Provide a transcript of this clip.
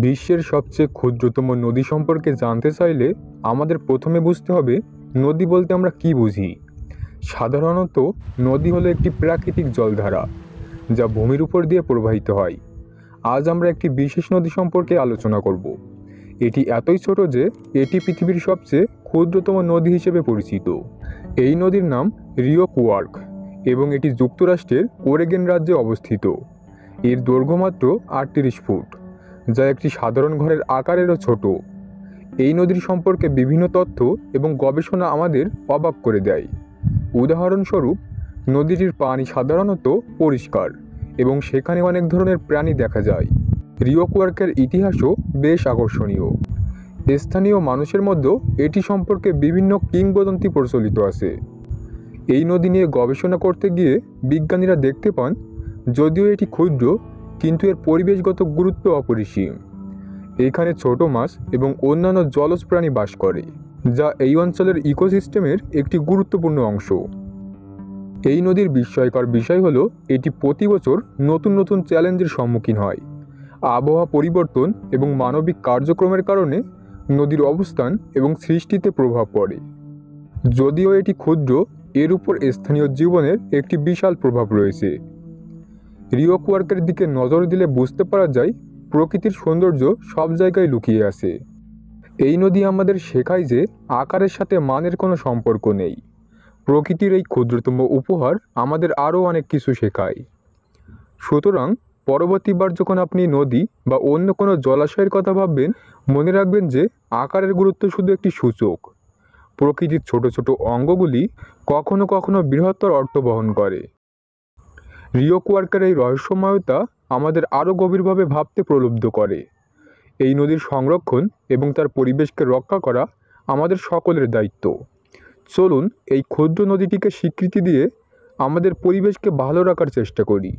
বিশ্বের সবচেয়ে ক্ষুদ্রতম নদী সম্পর্কে জানতে চাইলে আমাদের প্রথমে বুঝতে হবে নদী বলতে আমরা কি বুঝি। সাধারণত নদী হলো একটি প্রাকৃতিক জলধারা যা ভূমির উপর দিয়ে প্রবাহিত হয়। আজ আমরা একটি বিশেষ নদী সম্পর্কে আলোচনা করব। এটি এতই ছোট যে এটি পৃথিবীর সবচেয়ে ক্ষুদ্রতম নদী হিসেবে পরিচিত। এই নদীর নাম রিও কুয়ার্ক এবং এটি যুক্তরাষ্ট্রের ওরেগন রাজ্যে অবস্থিত। এর দৈর্ঘ্য মাত্র 38 ফুট, যা একটি সাধারণ ঘরের আকারেরও ছোট। এই নদীর সম্পর্কে বিভিন্ন তথ্য এবং গবেষণা আমাদের অবাক করে দেয়। উদাহরণস্বরূপ, নদীটির পানি সাধারণত পরিষ্কার এবং সেখানে অনেক ধরনের প্রাণী দেখা যায়। রিও কুয়ার্কের ইতিহাসও বেশ আকর্ষণীয়। স্থানীয় মানুষের মধ্যেও এটি সম্পর্কে বিভিন্ন কিংবদন্তি প্রচলিত আছে। এই নদী নিয়ে গবেষণা করতে গিয়ে বিজ্ঞানীরা দেখতে পান, যদিও এটি ক্ষুদ্র, কিন্তু এর পরিবেশগত গুরুত্ব অপরিসীম। এখানে ছোট মাছ এবং অন্যান্য জলজ প্রাণী বাস করে, যা এই অঞ্চলের ইকোসিস্টেমের একটি গুরুত্বপূর্ণ অংশ। এই নদীর বিস্ময়কর বিষয় হলো এটি প্রতি বছর নতুন নতুন চ্যালেঞ্জের সম্মুখীন হয়। আবহাওয়া পরিবর্তন এবং মানবিক কার্যক্রমের কারণে নদীর অবস্থান এবং সৃষ্টিতে প্রভাব পড়ে। যদিও এটি ক্ষুদ্র, এর উপর স্থানীয় জীবনের একটি বিশাল প্রভাব রয়েছে। রিও কুয়ার্কের দিকে নজর দিলে বুঝতে পারা যায় প্রকৃতির সৌন্দর্য সব জায়গায় লুকিয়ে আছে। এই নদী আমাদের শেখায় যে আকারের সাথে মানের কোনো সম্পর্ক নেই। প্রকৃতির এই ক্ষুদ্রতম উপহার আমাদের আরও অনেক কিছু শেখায়। সুতরাং পরবর্তীবার যখন আপনি নদী বা অন্য কোনো জলাশয়ের কথা ভাববেন, মনে রাখবেন যে আকারের গুরুত্ব শুধু একটি সূচক। প্রকৃতির ছোট ছোট অঙ্গগুলি কখনো কখনো বৃহত্তর অর্থ বহন করে। রিও কুয়ার্কের এই রহস্যময়তা আমাদের আরও গভীরভাবে ভাবতে প্রলুব্ধ করে। এই নদীর সংরক্ষণ এবং তার পরিবেশকে রক্ষা করা আমাদের সকলের দায়িত্ব। চলুন এই ক্ষুদ্র নদীটিকে স্বীকৃতি দিয়ে আমাদের পরিবেশকে ভালো রাখার চেষ্টা করি।